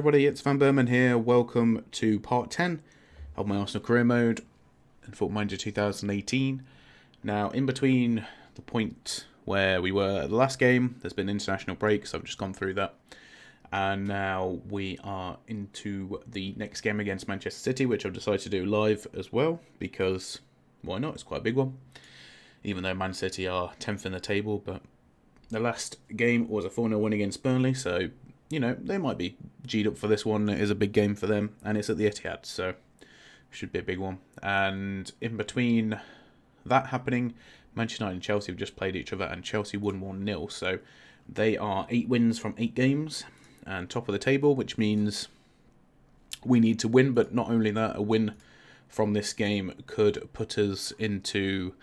everybody, it's vanburman here. Welcome to part 10 of my Arsenal career mode in Football Manager 2018. Now, in between the point where we were at the last game, there's been international breaks. I've just gone through that. And now we are into the next game against Manchester City, which I've decided to do live as well, because why not? It's quite a big one. Even though Man City are 10th in the table, but the last game was a 4-0 win against Burnley, so, you know, they might be G'd up for this one. It is a big game for them, and it's at the Etihad, so it should be a big one. And in between that happening, Manchester United and Chelsea have just played each other, and Chelsea won 1-0, so they are 8 wins from 8 games, and top of the table, which means we need to win, but not only that, a win from this game could put us into...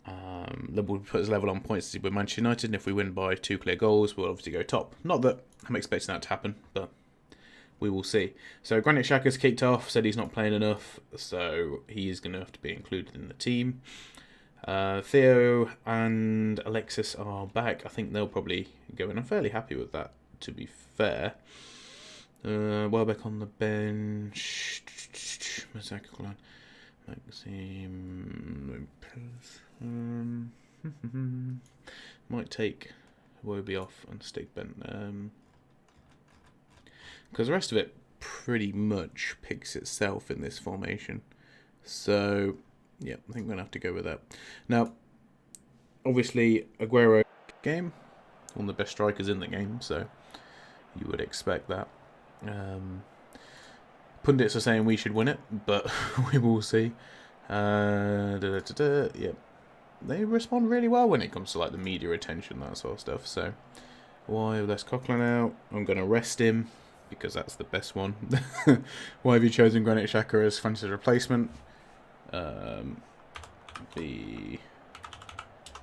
would put us level on points with Manchester United, and if we win by 2 clear goals, we'll obviously go top. Not that I'm expecting that to happen, but we will see. So Granit Xhaka's kicked off, said he's not playing enough, so he's going to have to be included in the team. Theo and Alexis are back. I think they'll probably go in. I'm fairly happy with that, to be fair. Welbeck on the bench. Maxime might take Wobie off and stick Ben, because the rest of it pretty much picks itself in this formation. So yeah, I think we're gonna have to go with that. Now, obviously, Aguero game, one of the best strikers in the game, so you would expect that. Pundits are saying we should win it, but we will see. Yep. They respond really well when it comes to like the media attention, that sort of stuff. So, why have Les Coquelin out? I'm going to rest him because that's the best one. Why have you chosen Granit Xhaka as fantasy replacement?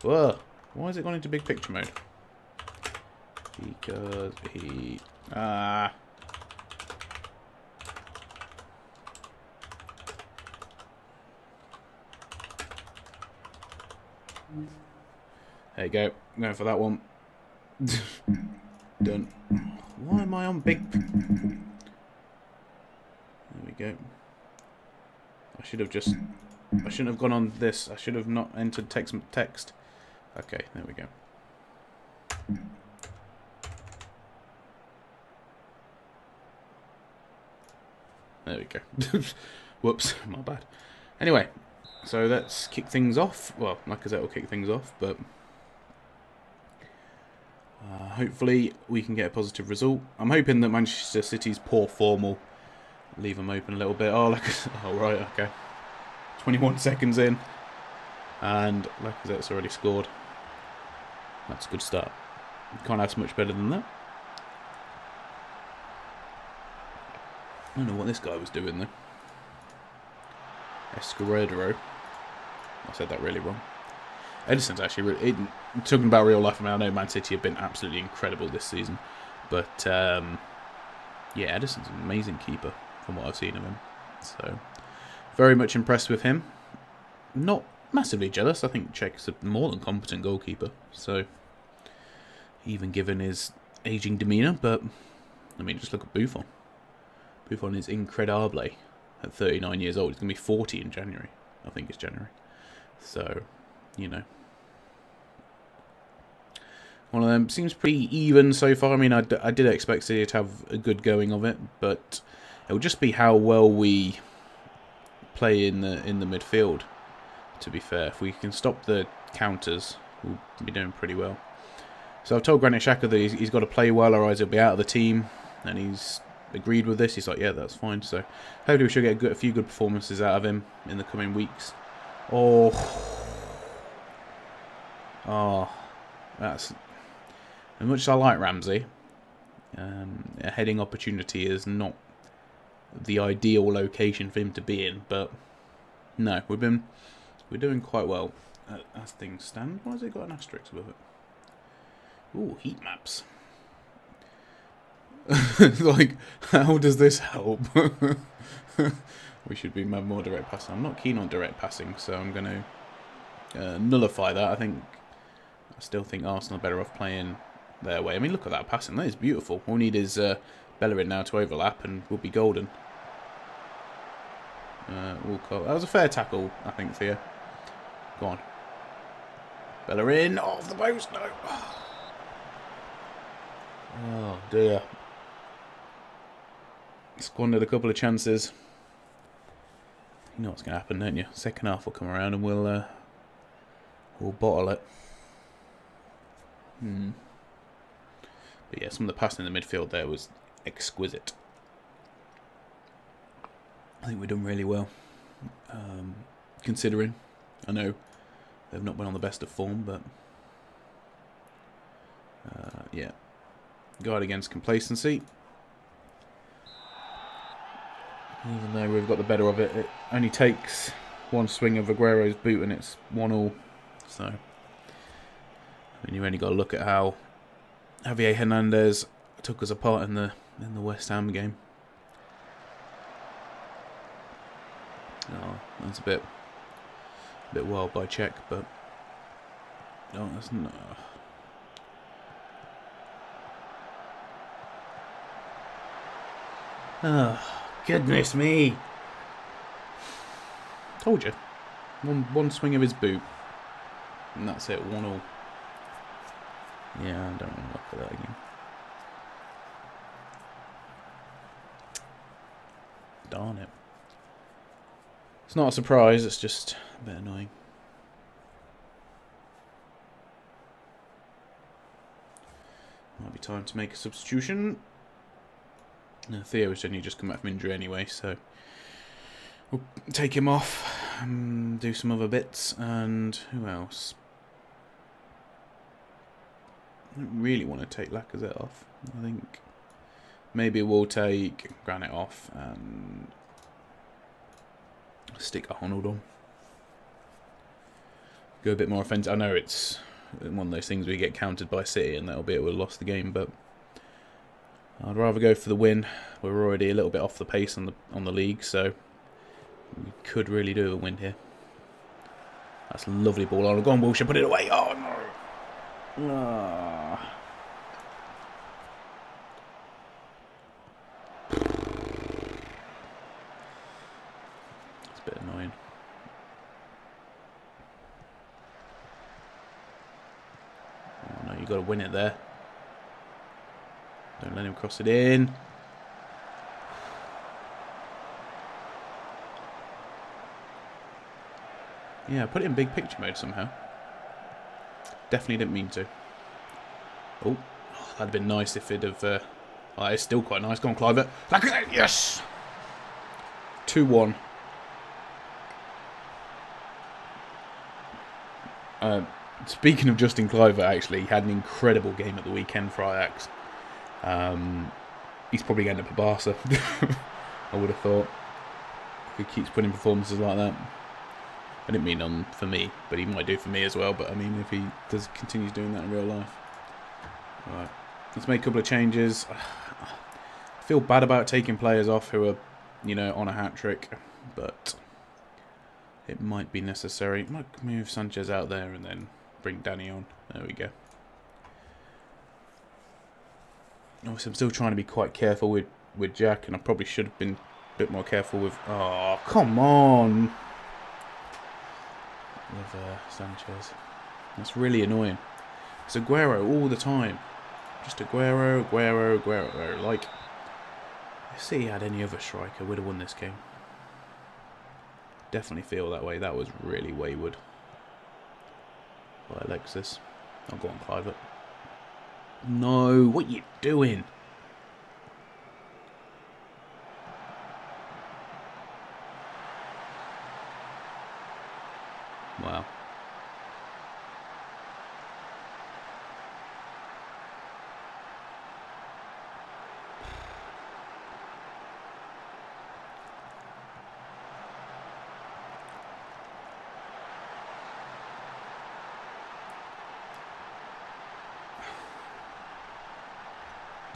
Whoa, why is it gone into big picture mode? Because he There you go. I'm going for that one. Done. Why am I on big... There we go. I shouldn't have gone on this. I should have not entered text. Okay, there we go. There we go. Whoops, my bad. Anyway, so let's kick things off. Well, like I said, we'll kick things off, but hopefully we can get a positive result. I'm hoping that Manchester City's poor form will leave them open a little bit. Oh, oh right, okay. 21 seconds in, and Lacazette's already scored. That's a good start. Can't ask much better than that. I don't know what this guy was doing though. Escuero. I said that really wrong. Edison's actually really... talking about real life, I mean, I know Man City have been absolutely incredible this season. But, yeah, Edison's an amazing keeper from what I've seen of him. So, very much impressed with him. Not massively jealous. I think Cech's a more than competent goalkeeper. So, even given his aging demeanour. But, I mean, just look at Buffon. Buffon is incredible at 39 years old. He's going to be 40 in January. I think it's January. So, you know. One of them seems pretty even so far. I mean, I did expect City to have a good going of it, but it will just be how well we play in the midfield, to be fair. If we can stop the counters, we'll be doing pretty well. So I've told Granit Xhaka that he's got to play well, otherwise he'll be out of the team, and he's agreed with this. He's like, yeah, that's fine. So hopefully we should get a few good performances out of him in the coming weeks. Oh, that's... As much as I like Ramsey, a heading opportunity is not the ideal location for him to be in. But no, we're doing quite well as things stand. Why has it got an asterisk above it? Ooh, heat maps. Like, how does this help? We should be more direct passing. I'm not keen on direct passing, so I'm going to nullify that. I still think Arsenal are better off playing their way. I mean, look at that passing. That is beautiful. All we need is Bellerin now to overlap and we'll be golden. Walcott. That was a fair tackle, I think, Theo. Go on. Bellerin off the post. No. Oh dear. Squandered a couple of chances. You know what's going to happen, don't you? Second half will come around and we'll bottle it. But yeah, some of the passing in the midfield there was exquisite. I think we've done really well, considering. I know they've not been on the best of form, but yeah, guard against complacency. Even though we've got the better of it, it only takes one swing of Aguero's boot and it's 1-1. So, I mean, you've only got to look at how Javier Hernandez took us apart in the West Ham game. Oh, that's a bit wild by Czech, but no, that's not. Oh, goodness me! Told you, one swing of his boot, and that's it. 1-1. Yeah, I don't want to look at that again. Darn it. It's not a surprise, it's just a bit annoying. Might be time to make a substitution. Theo has only just come back from injury anyway, so we'll take him off, do some other bits, and who else? I don't really want to take Lacazette off. I think maybe we'll take Granit off and stick Arnold on. Go a bit more offensive. I know it's one of those things where you get countered by City and that'll be it, we'll have lost the game, but I'd rather go for the win. We're already a little bit off the pace on the league, so we could really do a win here. That's a lovely ball on. Go on, Wilshere, put it away. Oh no. Ah. It's a bit annoying. Oh no, you've got to win it there. Don't let him cross it in. Yeah, put it in big picture mode somehow. Definitely didn't mean to. Oh, that'd have been nice if it'd have... oh, it's still quite nice. Go on, Cliver. Yes! 2-1. Speaking of Justin Cliver, actually, he had an incredible game at the weekend for Ajax. He's probably going to Barca. I would have thought. If he keeps putting performances like that. I didn't mean for me, but he might do for me as well. But I mean, if he continues doing that in real life. Right, let's make a couple of changes. I feel bad about taking players off who are, you know, on a hat trick, but it might be necessary. Might move Sanchez out there and then bring Danny on. There we go. Obviously, I'm still trying to be quite careful with Jack, and I probably should have been a bit more careful with... Oh, come on! With Sanchez. That's really annoying. It's Aguero all the time. Just Aguero, Aguero, Aguero. Like, if City had any other striker, would have won this game. Definitely feel that way. That was really wayward by Alexis. I'll go on Clive. No, what are you doing? Wow.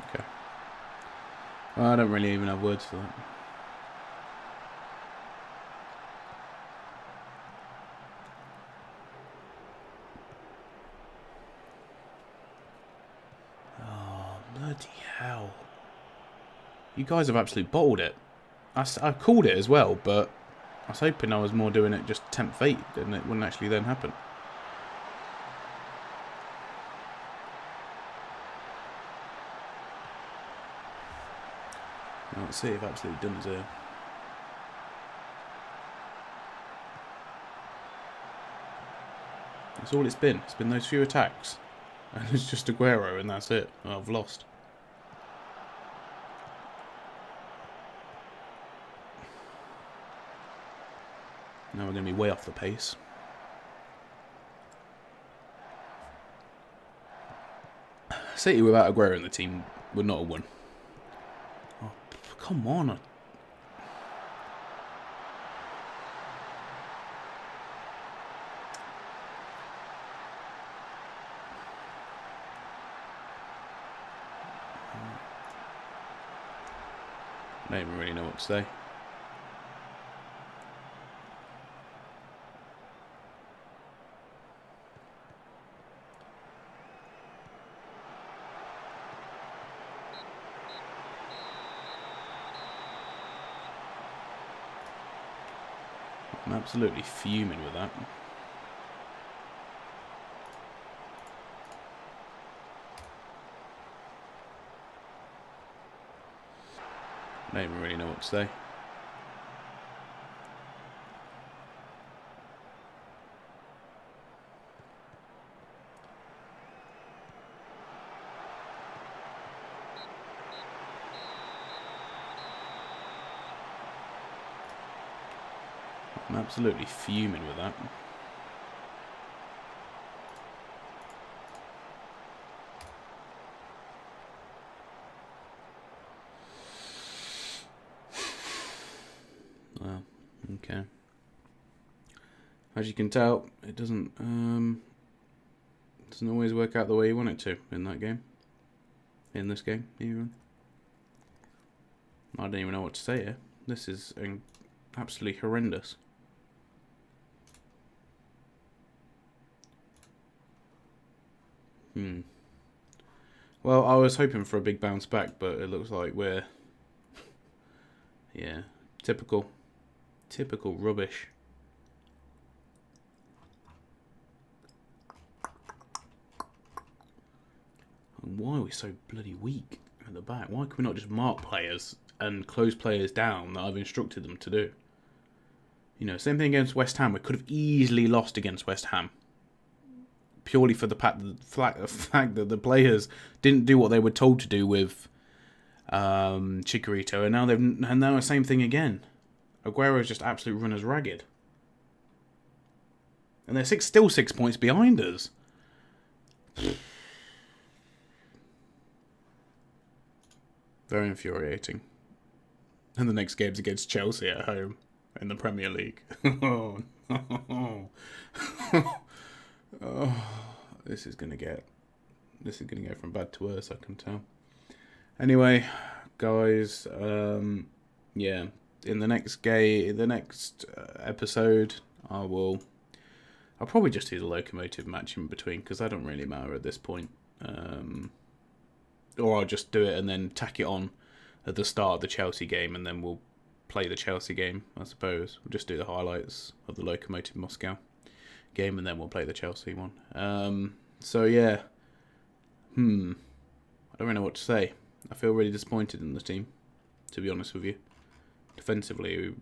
Okay. Well, I don't really even have words for that. Bloody hell. You guys have absolutely bottled it. I called it as well, but I was hoping I was more doing it just tempt fate, and it wouldn't actually then happen. Now, let's see if I've absolutely done it here. That's all it's been. It's been those few attacks. And it's just Aguero, and that's it. I've lost. Now we're going to be way off the pace. City without Aguero in the team would not have won. Oh, come on. I don't even really know what to say. I'm absolutely fuming with that. I don't even really know what to say. I'm absolutely fuming with that. Well, okay. As you can tell, it doesn't always work out the way you want it to in that game. In this game, even. I don't even know what to say here. This is absolutely horrendous. Well, I was hoping for a big bounce back, but it looks like we're... yeah, typical rubbish. And why are we so bloody weak at the back? Why can we not just mark players and close players down that I've instructed them to do? You know, same thing against West Ham. We could have easily lost against West Ham. Purely for the fact that the players didn't do what they were told to do with Chicharito, and now the same thing again. Aguero's just absolutely run us ragged, and they're still 6 points behind us. Very infuriating. And the next game's against Chelsea at home in the Premier League. Oh no. Oh, this is gonna go from bad to worse, I can tell. Anyway, guys, yeah, in the next episode, I'll probably just do the locomotive match in between, because that don't really matter at this point. Or I'll just do it and then tack it on at the start of the Chelsea game, and then we'll play the Chelsea game, I suppose. We'll just do the highlights of the Lokomotiv Moscow game, and then we'll play the Chelsea one. So yeah, I don't really know what to say. I feel really disappointed in the team, to be honest with you. Defensively,